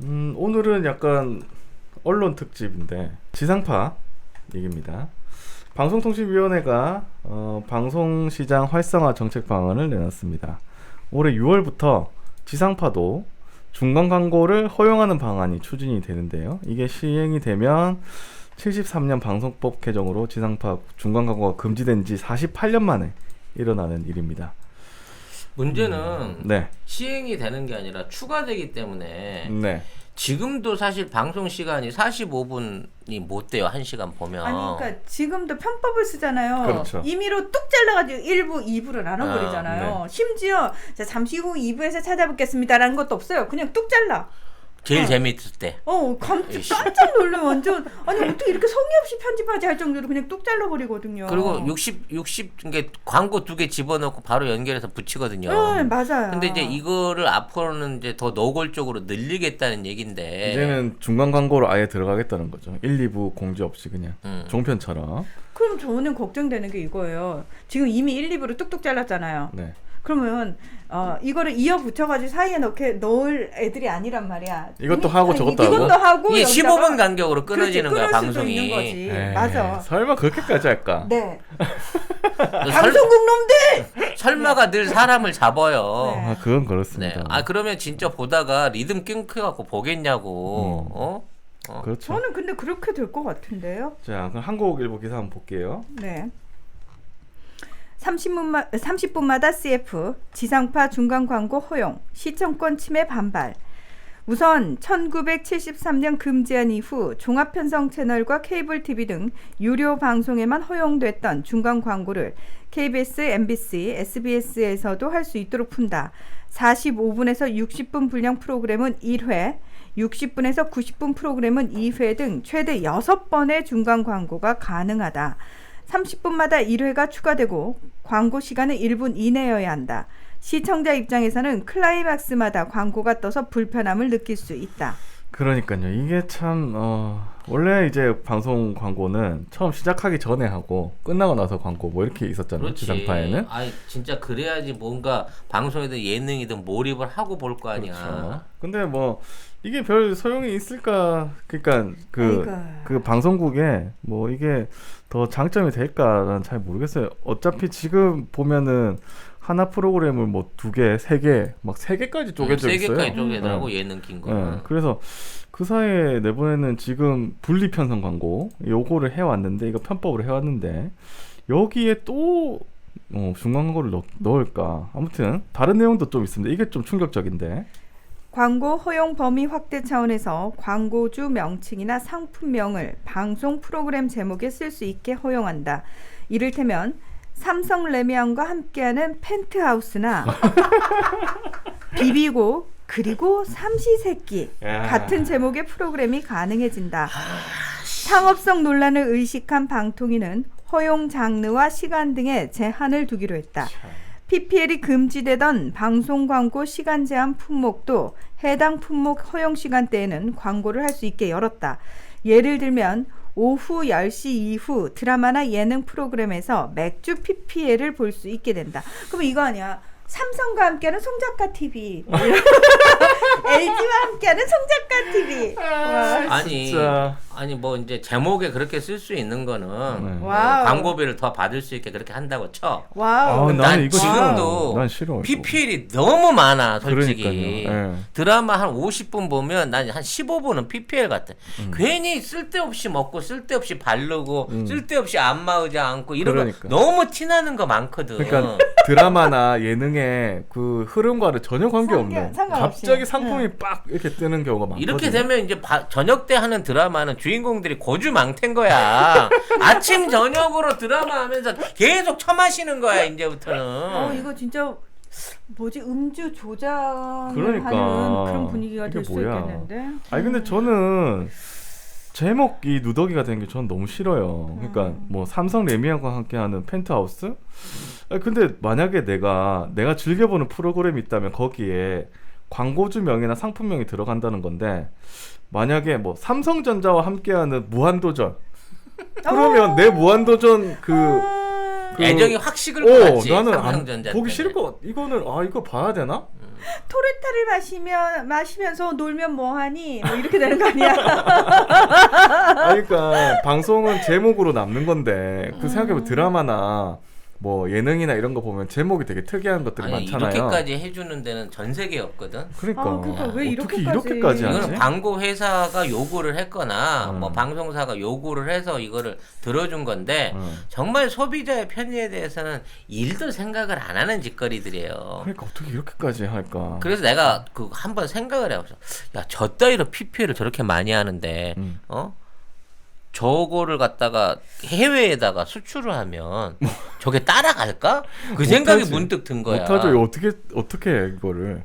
오늘은 약간 언론 특집인데 지상파 얘기입니다. 방송통신위원회가 방송시장 활성화 정책 방안을 내놨습니다. 올해 6월부터 지상파도 중간 광고를 허용하는 방안이 추진이 되는데요. 이게 시행이 되면 73년 방송법 개정으로 지상파 중간 광고가 금지된 지 48년 만에 일어나는 일입니다. 문제는 네. 시행이 되는 게 아니라 추가되기 때문에 네. 지금도 사실 방송 시간이 45분이 못 돼요. 1시간 보면. 아니 그러니까 지금도 편법을 쓰잖아요. 그렇죠. 임의로 뚝 잘라가지고 1부, 2부를 나눠버리잖아요. 네. 심지어 자, 잠시 후 2부에서 찾아뵙겠습니다라는 것도 없어요. 그냥 뚝 잘라. 제일 재미있을 때. 깜짝 놀래 완전. 아니 어떻게 이렇게 성의 없이 편집하지 할 정도로 그냥 뚝 잘라버리거든요. 그리고 60 그러니까 광고 2개 집어넣고 바로 연결해서 붙이거든요. 네, 맞아요. 근데 이제 이거를 앞으로는 이제 더 노골적으로 늘리겠다는 얘긴데. 이제는 중간 광고로 아예 들어가겠다는 거죠. 1, 2부 공지 없이 그냥 종편처럼. 그럼 저는 걱정되는 게 이거예요. 지금 이미 1, 2부로 뚝뚝 잘랐잖아요. 네. 그러면 이거를 이어 붙여가지고 사이에 넣을 애들이 아니란 말이야. 이것도 하고 저것도 하고. 이것도 하고. 이게 여기다가 15분 간격으로 끊어지는 그렇지, 거야 끊을 수도 방송이. 있는 거지. 에이, 맞아. 설마 그렇게까지 할까? 네. 설, 방송국 놈들. 설마가 늘 사람을 잡아요. 네. 아, 그건 네. 그렇습니다. 아 그러면 진짜 보다가 리듬 끊겨갖고 보겠냐고. 그렇죠. 저는 근데 그렇게 될 것 같은데요. 자, 그럼 한국일보 기사 한번 볼게요. 네. 30분마다 CF 지상파 중간 광고 허용 시청권 침해 반발. 우선 1973년 금지한 이후 종합편성 채널과 케이블 TV 등 유료 방송에만 허용됐던 중간 광고를 KBS, MBC, SBS에서도 할 수 있도록 푼다. 45분에서 60분 분량 프로그램은 1회, 60분에서 90분 프로그램은 2회 등 최대 6번의 중간 광고가 가능하다. 30분마다 1회가 추가되고 광고 시간은 1분 이내여야 한다. 시청자 입장에서는 클라이막스마다 광고가 떠서 불편함을 느낄 수 있다. 그러니까요. 이게 참 원래 이제 방송 광고는 처음 시작하기 전에 하고 끝나고 나서 광고 뭐 이렇게 있었잖아요. 그렇지. 지상파에는. 아 진짜 그래야지 뭔가 방송이든 예능이든 몰입을 하고 볼 거 아니야. 그렇죠. 근데 뭐 이게 별 소용이 있을까? 그러니까 그 방송국에 뭐 이게 더 장점이 될까는 잘 모르겠어요. 어차피 지금 보면은 하나 프로그램을 뭐 2개, 3개, 막 3개까지 쪼개져 있어요. 3개까지 쪼개더라고 예능 긴 거. 네. 그래서 그 사이에 내보내는 지금 분리 편성 광고 요거를 해왔는데 이거 편법으로 해왔는데 여기에 또 중간 광고를 넣을까? 아무튼 다른 내용도 좀 있습니다. 이게 좀 충격적인데. 광고 허용 범위 확대 차원에서 광고주 명칭이나 상품명을 방송 프로그램 제목에 쓸 수 있게 허용한다. 이를테면 삼성 레미안과 함께하는 펜트하우스나 비비고 그리고 삼시세끼 같은 제목의 프로그램이 가능해진다. 상업성 논란을 의식한 방통위는 허용 장르와 시간 등에 제한을 두기로 했다. PPL이 금지되던 방송 광고 시간 제한 품목도 해당 품목 허용 시간대에는 광고를 할 수 있게 열었다. 예를 들면 오후 10시 이후 드라마나 예능 프로그램에서 맥주 PPL을 볼 수 있게 된다. 그럼 이거 아니야. 삼성과 함께하는 송작가 TV, LG와 함께하는 송작가 TV. 아니 뭐 이제 제목에 그렇게 쓸 수 있는 거는 광고비를 더 받을 수 있게 그렇게 한다고 쳐. 와우. 난 이거 지금도 난 싫어. PPL이 너무 많아 솔직히. 네. 드라마 한 50분 보면 난 한 15분은 PPL 같아. 괜히 쓸데없이 먹고 쓸데없이 바르고 쓸데없이 안마의자 앉고 이런 그러니까. 거 너무 티나는 거 많거든. 그러니까 드라마나 예능의 그 흐름과는 전혀 관계없네. 상관없이. 갑자기 상품이 빡 이렇게 뜨는 경우가 많거든요. 이렇게 되면 이제 저녁 때 하는 드라마는 주인공들이 고주망태인 거야. 아침 저녁으로 드라마 하면서 계속 처마시는 거야 이제부터는. 이거 진짜 뭐지 음주 조장을 그러니까. 하는 그런 분위기가 이게 될 수 뭐야. 있겠는데. 아니 근데 저는 제목이 누더기가 된 게 저는 너무 싫어요. 그러니까 뭐 삼성 레미안과 함께하는 펜트하우스? 아니 근데 만약에 내가 즐겨보는 프로그램이 있다면 거기에 광고주 명이나 상품명이 들어간다는 건데 만약에 뭐 삼성전자와 함께하는 무한도전 그러면 내 무한도전 그 애정이 확 식을 것 같지. 나는 삼성전자 보기 때문에. 싫을 것 같아. 이거는 이거 봐야 되나? 토르타를 마시면서 놀면 뭐하니? 뭐 이렇게 되는 거 아니야? 그러니까 방송은 제목으로 남는 건데 그 생각해보면 드라마나 뭐 예능이나 이런 거 보면 제목이 되게 특이한 것들이 아니, 많잖아요. 이렇게까지 해주는 데는 전 세계에 없거든. 그러니까, 그러니까 왜 어떻게 이렇게까지 이렇게까지 하지? 이거는 광고 회사가 요구를 했거나 음. 뭐 방송사가 요구를 해서 이거를 들어준 건데 정말 소비자의 편의에 대해서는 일도 생각을 안 하는 짓거리들이에요. 그러니까 어떻게 이렇게까지 할까? 그래서 내가 그 한번 생각을 해봤어. 야, 저 따위로 PPL을 저렇게 많이 하는데 저거를 갖다가 해외에다가 수출을 하면 저게 따라갈까? 그 생각이 못하지. 문득 든 거야. 못하죠. 이거 어떻게 해 이거를?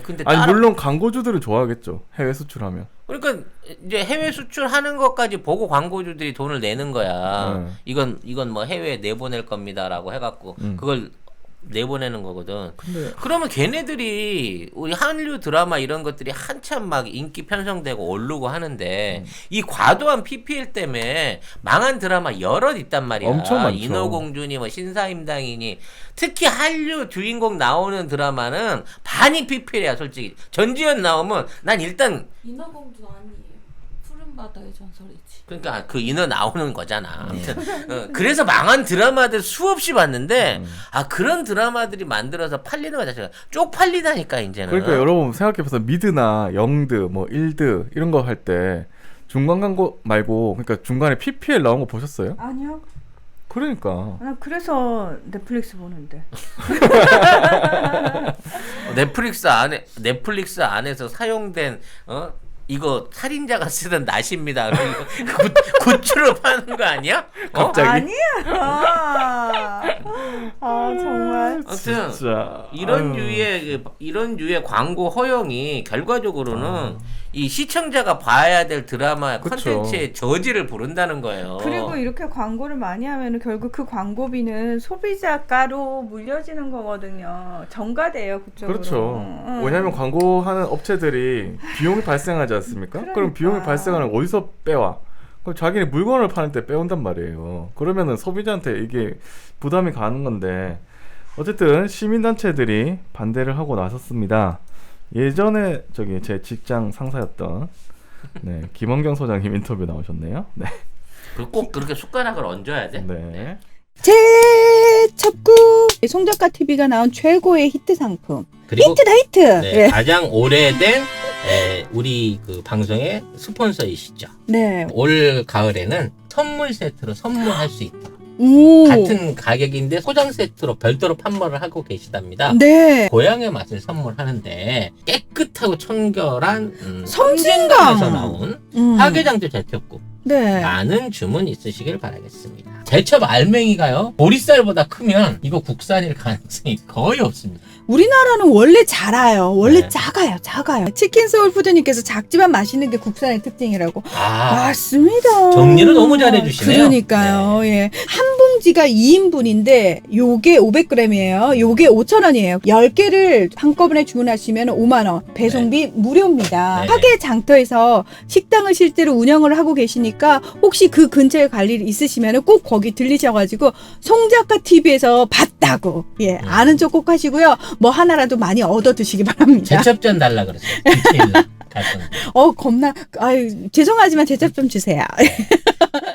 근데 아니 물론 광고주들은 좋아하겠죠. 해외 수출하면. 그러니까 이제 해외 수출하는 것까지 보고 광고주들이 돈을 내는 거야. 이건 뭐 해외에 내보낼 겁니다라고 해갖고 그걸 내보내는 거거든. 근데 그러면 걔네들이 우리 한류 드라마 이런 것들이 한참 막 인기 편성되고 오르고 하는데 이 과도한 PPL 때문에 망한 드라마 여럿 있단 말이야. 엄청 많죠. 인어공주니 뭐 신사임당이니 특히 한류 주인공 나오는 드라마는 반이 PPL이야 솔직히. 전지현 나오면 난 일단 인어공주 아니에요. 푸른 바다의 전설이지. 그러니까 그 인어 나오는 거잖아. 아무튼 그래서 망한 드라마들 수없이 봤는데 그런 드라마들이 만들어서 팔리는 거 자체가 쪽팔리다니까 이제는. 그러니까 여러분 생각해봐서 미드나 영드 뭐 일드 이런 거 할 때 중간 광고 말고 그러니까 중간에 PPL 나온 거 보셨어요? 아니요. 그러니까 나 그래서 넷플릭스 보는데. 넷플릭스 안에서 사용된 이거 살인자가 쓰던 낫입니다. 굿즈로 파는 거 아니야? 갑자기? 아니야. 정말. 아무튼 진짜 이런 유의 광고 허용이 결과적으로는 이 시청자가 봐야 될 드라마 그쵸. 콘텐츠의 저지를 부른다는 거예요. 그리고 이렇게 광고를 많이 하면 결국 그 광고비는 소비자가로 물려지는 거거든요. 전가돼요 그쪽으로. 그렇죠. 왜냐하면 광고하는 업체들이 비용이 발생하지 않습니까? 그럼 그러니까. 비용이 발생하는 거 어디서 빼와? 그럼 자기네 물건을 파는 때 빼온단 말이에요. 그러면은 소비자한테 이게 부담이 가는 건데 어쨌든 시민단체들이 반대를 하고 나섰습니다. 예전에 제 직장 상사였던 김원경 소장님 인터뷰 나오셨네요. 네. 꼭 그렇게 숟가락을 얹어야 돼? 네. 제첩국 송작가 TV가 나온 최고의 히트 상품. 그리고 히트다 히트. 네, 가장 오래된 우리 그 방송의 스폰서이시죠. 네. 올 가을에는 선물 세트로 선물할 수 있다. 오. 같은 가격인데 소장 세트로 별도로 판매를 하고 계시답니다. 네. 고향의 맛을 선물하는데 깨끗하고 청결한 섬진강. 에서 나온 화개장조 제첩국 네. 많은 주문 있으시길 바라겠습니다. 제첩 알맹이가요 보리쌀보다 크면 이거 국산일 가능성이 거의 없습니다. 우리나라는 원래 작아요. 원래 네. 작아요. 치킨 소울푸드님께서 작지만 맛있는 게 국산의 특징이라고. 맞습니다. 정리를 너무 잘해주시네요. 그러니까요. 예. 한 봉지가 2인분인데 요게 500g이에요. 요게 5,000원이에요. 10개를 한꺼번에 주문하시면 5만 원. 배송비 무료입니다. 네. 화계 장터에서 식당을 실제로 운영을 하고 계시니까 혹시 그 근처에 갈 일 있으시면 꼭 거기 들리셔가지고 송작가 TV에서 봤다고 아는 척 꼭 하시고요. 뭐 하나라도 많이 얻어 드시기 바랍니다. 제첩전 달라 그랬어요. 디테일로. 겁나. 아유, 죄송하지만 제첩 좀 주세요.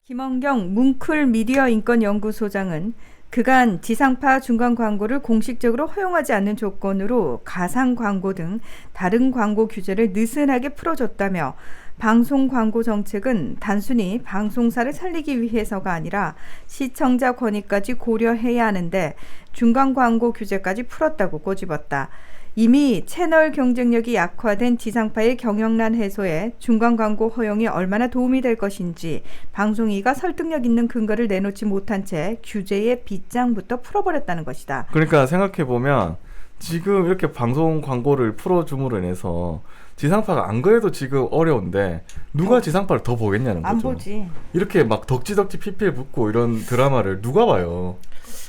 김원경 뭉클 미디어 인권 연구소장은 그간 지상파 중간 광고를 공식적으로 허용하지 않는 조건으로 가상 광고 등 다른 광고 규제를 느슨하게 풀어줬다며 방송 광고 정책은 단순히 방송사를 살리기 위해서가 아니라 시청자 권익까지 고려해야 하는데 중간 광고 규제까지 풀었다고 꼬집었다. 이미 채널 경쟁력이 약화된 지상파의 경영난 해소에 중간 광고 허용이 얼마나 도움이 될 것인지 방송위가 설득력 있는 근거를 내놓지 못한 채 규제의 빗장부터 풀어버렸다는 것이다. 그러니까 생각해보면 지금 이렇게 방송 광고를 풀어줌으로 인해서 지상파가 안 그래도 지금 어려운데 누가 지상파를 더 보겠냐는 거죠. 안 보지. 이렇게 막 덕지덕지 PPL 붙고 이런 드라마를 누가 봐요.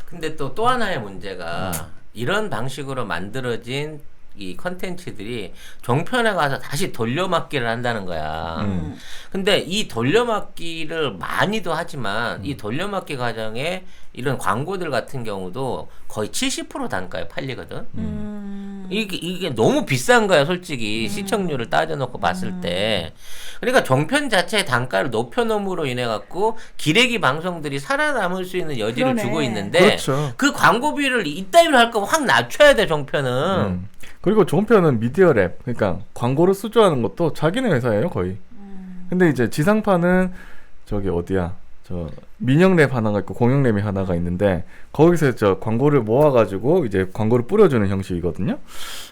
근데 또 하나의 문제가 이런 방식으로 만들어진 이 컨텐츠들이 종편에 가서 다시 돌려막기를 한다는 거야. 근데 이 돌려막기를 많이도 하지만 이 돌려막기 과정에 이런 광고들 같은 경우도 거의 70% 단가에 팔리거든. 이게 너무 비싼 거야, 솔직히. 시청률을 따져놓고 봤을 때. 그러니까 종편 자체의 단가를 높여놓음으로 인해 갖고 기레기 방송들이 살아남을 수 있는 여지를 그러네. 주고 있는데 그렇죠. 그 광고비를 이따위로 할 거면 확 낮춰야 돼, 종편은. 그리고 종편은 미디어 랩, 그러니까 광고를 수주하는 것도 자기네 회사예요, 거의. 근데 이제 지상파는 저기 어디야? 저 민영랩 하나가 있고 공영랩이 하나가 있는데 거기서 저 광고를 모아가지고 이제 광고를 뿌려주는 형식이거든요.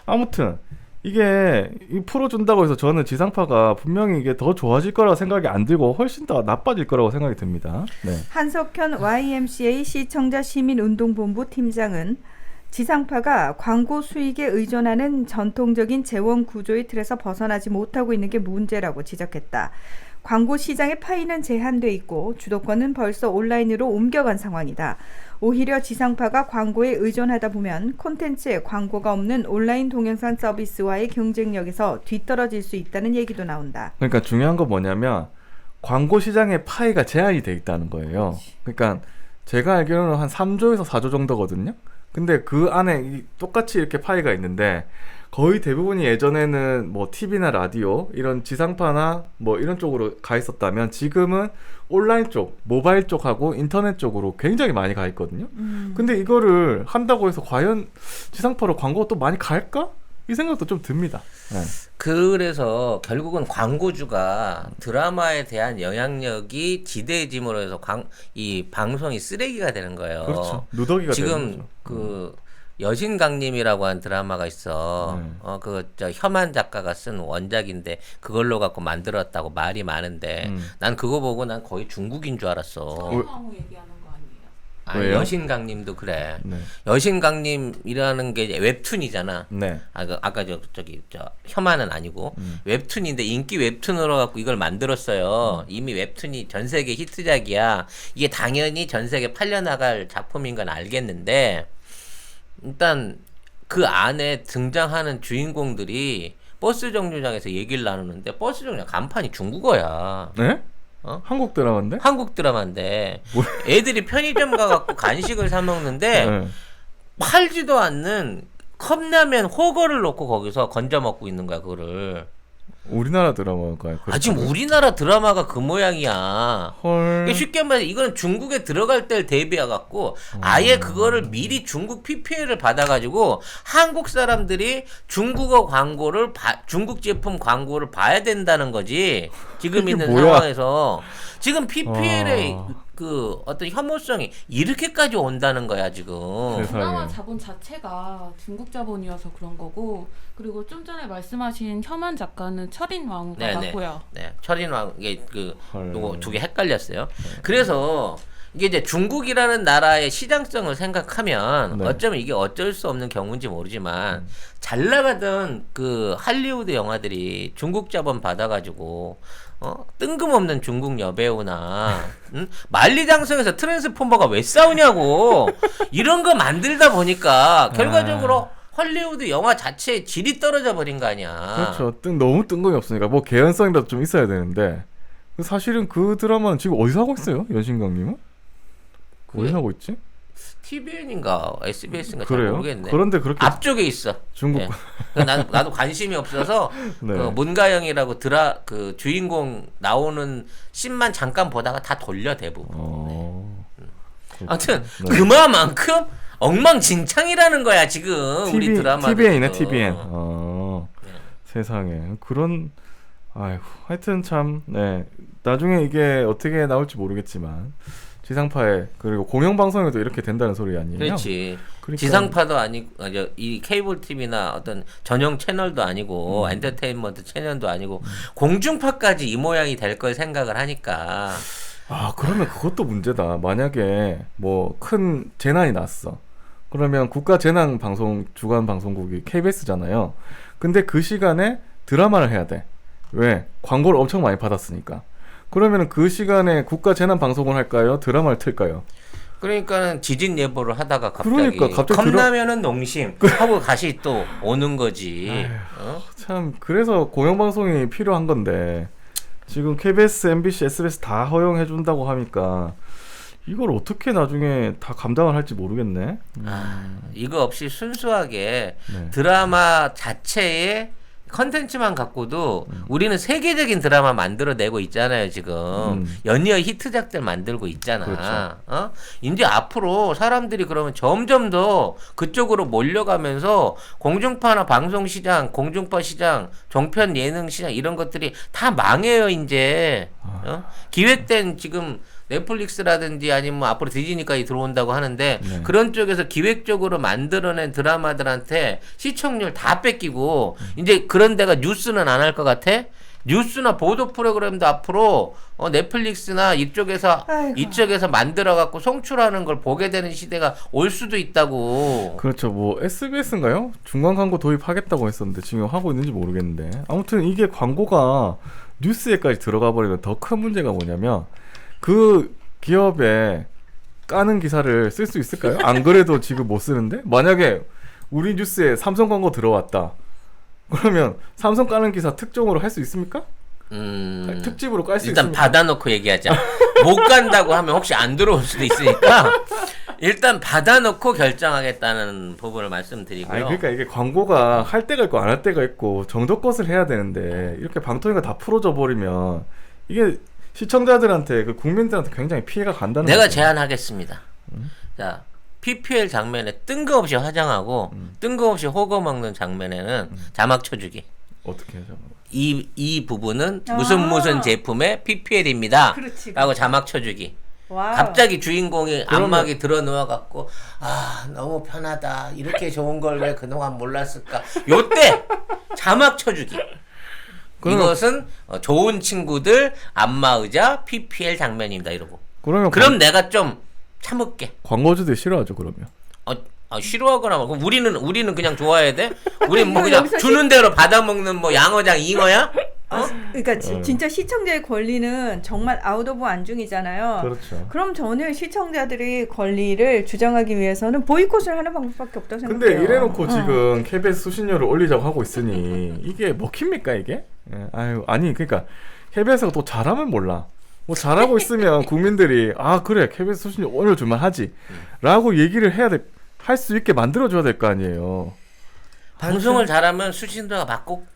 아무튼 이게 풀어준다고 해서 저는 지상파가 분명히 이게 더 좋아질 거라고 생각이 안 들고 훨씬 더 나빠질 거라고 생각이 듭니다. 네. 한석현 YMCA 시청자 시민운동본부 팀장은 지상파가 광고 수익에 의존하는 전통적인 재원 구조의 틀에서 벗어나지 못하고 있는 게 문제라고 지적했다. 광고 시장의 파이는 제한돼 있고 주도권은 벌써 온라인으로 옮겨간 상황이다. 오히려 지상파가 광고에 의존하다 보면 콘텐츠에 광고가 없는 온라인 동영상 서비스와의 경쟁력에서 뒤떨어질 수 있다는 얘기도 나온다. 그러니까 중요한 건 뭐냐면 광고 시장의 파이가 제한이 돼 있다는 거예요. 그러니까 제가 알기로는 한 3조에서 4조 정도거든요. 근데 그 안에 똑같이 이렇게 파이가 있는데 거의 대부분이 예전에는 뭐 TV나 라디오 이런 지상파나 뭐 이런 쪽으로 가 있었다면 지금은 온라인 쪽, 모바일 쪽하고 인터넷 쪽으로 굉장히 많이 가 있거든요. 근데 이거를 한다고 해서 과연 지상파로 광고가 또 많이 갈까? 이 생각도 좀 듭니다. 네. 그래서 결국은 광고주가 드라마에 대한 영향력이 지대해짐으로 해서 이 방송이 쓰레기가 되는 거예요. 그렇죠. 누더기가 되는 지금 거죠. 그 여신강림이라고 한 드라마가 있어. 저 혐한 작가가 쓴 원작인데 그걸로 갖고 만들었다고 말이 많은데 난 그거 보고 난 거의 중국인 줄 알았어. 서울왕후 얘기하는 거 아니에요? 아, 왜요? 여신강림도 그래. 네. 여신강림이라는 게 이제 웹툰이잖아. 네. 아까 저기 혐한은 아니고 웹툰인데 인기 웹툰으로 갖고 이걸 만들었어요. 이미 웹툰이 전 세계 히트작이야. 이게 당연히 전 세계 팔려나갈 작품인 건 알겠는데 일단 그 안에 등장하는 주인공들이 버스 정류장에서 얘기를 나누는데 버스 정류장 간판이 중국어야. 네? 어? 한국 드라마인데? 한국 드라마인데 애들이 편의점 가갖고 간식을 사 먹는데 네. 팔지도 않는 컵라면 호거를 놓고 거기서 건져 먹고 있는 거야 그거를. 우리나라 드라마인가요? 아 지금 우리나라 드라마가 그 모양이야. 헐. 이게 쉽게 말해 이거는 중국에 들어갈 때를 대비해 갖고 아예 그거를 미리 중국 PPL을 받아가지고 한국 사람들이 중국어 광고를 중국 제품 광고를 봐야 된다는 거지. 지금 이게 있는 뭐야? 상황에서 지금 PPL의 그 어떤 혐오성이 이렇게까지 온다는 거야 지금. 드라마 세상에. 자본 자체가 중국 자본이어서 그런 거고, 그리고 좀 전에 말씀하신 혐한 작가는 철인 왕후가 네네. 맞고요. 네, 철인왕 이게 그 헐. 요거 두 개 헷갈렸어요. 그래서 이게 이제 중국이라는 나라의 시장성을 생각하면 네. 어쩌면 이게 어쩔 수 없는 경우인지 모르지만 잘 나가던 그 할리우드 영화들이 중국 자본 받아가지고 뜬금없는 중국 여배우나 만리장성에서 트랜스포머가 왜 싸우냐고 이런 거 만들다 보니까 결과적으로 헐리우드 영화 자체의 질이 떨어져 버린 거 아니야. 그렇죠. 너무 뜬금이 없으니까 뭐 개연성이라도 좀 있어야 되는데 사실은 그 드라마는 지금 어디서 하고 있어요? 연신강님은? 어디서 하고 있지? TVN인가 SBS인가 잘 그래요? 모르겠네. 그런데 그렇게 앞쪽에 있어. 중국 예. 나도 관심이 없어서 네. 그 문가영이라고 그 주인공 나오는 씬만 잠깐 보다가 다 돌려 대부분. 아무튼 네. 그만큼 엉망진창이라는 거야 지금 우리 드라마. TVN이네 TVN. 네. 세상에 그런 아이고 하여튼 참 네. 나중에 이게 어떻게 나올지 모르겠지만 지상파에 그리고 공영방송에도 이렇게 된다는 소리 아니에요? 그렇지. 그러니까- 지상파도 아니고 이 케이블 TV나 어떤 전용 채널도 아니고 엔터테인먼트 채널도 아니고 공중파까지 이 모양이 될 걸 생각을 하니까 아 그러면 그것도 문제다. 만약에 뭐 큰 재난이 났어. 그러면 국가 재난 방송 주간 방송국이 KBS잖아요. 근데 그 시간에 드라마를 해야 돼. 왜? 광고를 엄청 많이 받았으니까. 그러면 그 시간에 국가 재난 방송을 할까요? 드라마를 틀까요? 그러니까는 지진 예보를 하다가 갑자기, 갑자기 컵라면은 농심 하고 다시 또 오는 거지. 참 그래서 공영방송이 필요한 건데 지금 KBS, MBC, SBS 다 허용해 준다고 하니까 이걸 어떻게 나중에 다 감당을 할지 모르겠네. 이거 없이 순수하게 네. 드라마 자체의 컨텐츠만 갖고도 우리는 세계적인 드라마 만들어내고 있잖아요. 지금 연이어 히트작들 만들고 있잖아. 그렇죠. 이제 앞으로 사람들이 그러면 점점 더 그쪽으로 몰려가면서 공중파나 방송시장, 공중파 시장, 종편 예능 시장 이런 것들이 다 망해요. 이제 기획된 지금 넷플릭스라든지 아니면 뭐 앞으로 디즈니까지 들어온다고 하는데 네. 그런 쪽에서 기획적으로 만들어낸 드라마들한테 시청률 다 뺏기고 이제 그런 데가 뉴스는 안 할 것 같아? 뉴스나 보도 프로그램도 앞으로 넷플릭스나 이쪽에서 만들어 갖고 송출하는 걸 보게 되는 시대가 올 수도 있다고. 그렇죠. 뭐 SBS인가요? 중간 광고 도입하겠다고 했었는데 지금 하고 있는지 모르겠는데 아무튼 이게 광고가 뉴스에까지 들어가 버리면 더 큰 문제가 뭐냐면 그 기업에 까는 기사를 쓸 수 있을까요? 안 그래도 지금 못 쓰는데 만약에 우리 뉴스에 삼성 광고 들어왔다. 그러면 삼성 까는 기사 특종으로 할 수 있습니까? 특집으로 깔 수 있습니까? 일단 받아놓고 얘기하자. 못 간다고 하면 혹시 안 들어올 수도 있으니까 일단 받아놓고 결정하겠다는 부분을 말씀드리고요. 아니 그러니까 이게 광고가 할 때가 있고 안 할 때가 있고 정도껏을 해야 되는데 이렇게 방통위가 다 풀어져 버리면 이게 시청자들한테 그 국민들한테 굉장히 피해가 간다는 내가 거죠. 제안하겠습니다. 자, PPL 장면에 뜬금없이 화장하고 뜬금없이 호거 먹는 장면에는 자막 쳐주기. 어떻게 하죠? 이 부분은 무슨 제품의 PPL입니다. 라고 자막 쳐주기. 와우. 갑자기 주인공이 안막이 들어 누워갖고 너무 편하다. 이렇게 좋은 걸 왜 그동안 몰랐을까. 요때 자막 쳐주기. 이것은 좋은 친구들 안마의자 PPL 장면입니다. 이러고. 그럼 내가 좀 참을게. 광고주들 싫어하죠 그러면. 싫어하거나 그럼 우리는 그냥 좋아해야 돼? 우리는 뭐 그냥 주는 대로 받아먹는 뭐 양어장 잉어야? 그러니까 진짜 시청자의 권리는 정말 아웃 오브 안중이잖아요. 그렇죠. 그럼 저는 시청자들의 권리를 주장하기 위해서는 보이콧을 하는 방법밖에 없다고 생각해요. 근데 이래놓고 지금 KBS 수신료를 올리자고 하고 있으니 이게 먹힙니까 이게? 예, 아니 그러니까 KBS가 또 잘하면 몰라. 뭐 잘하고 있으면 국민들이 그래 KBS 수신료 올려줄만 하지 라고 얘기를 할 수 있게 만들어줘야 될 거 아니에요. 방송을 잘하면 수신료가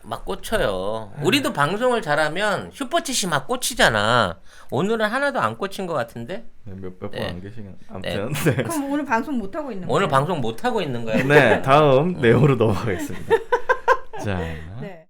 막 꽂혀요. 우리도 방송을 잘하면 슈퍼챗이 막 꽂히잖아. 오늘은 하나도 안 꽂힌 것 같은데? 몇 번 안 계시긴 아무튼 그럼 오늘 방송 못 하고 있는 거예요? 오늘 방송 못 하고 있는 거야. 네 다음 내용으로 넘어가겠습니다. 자. 네.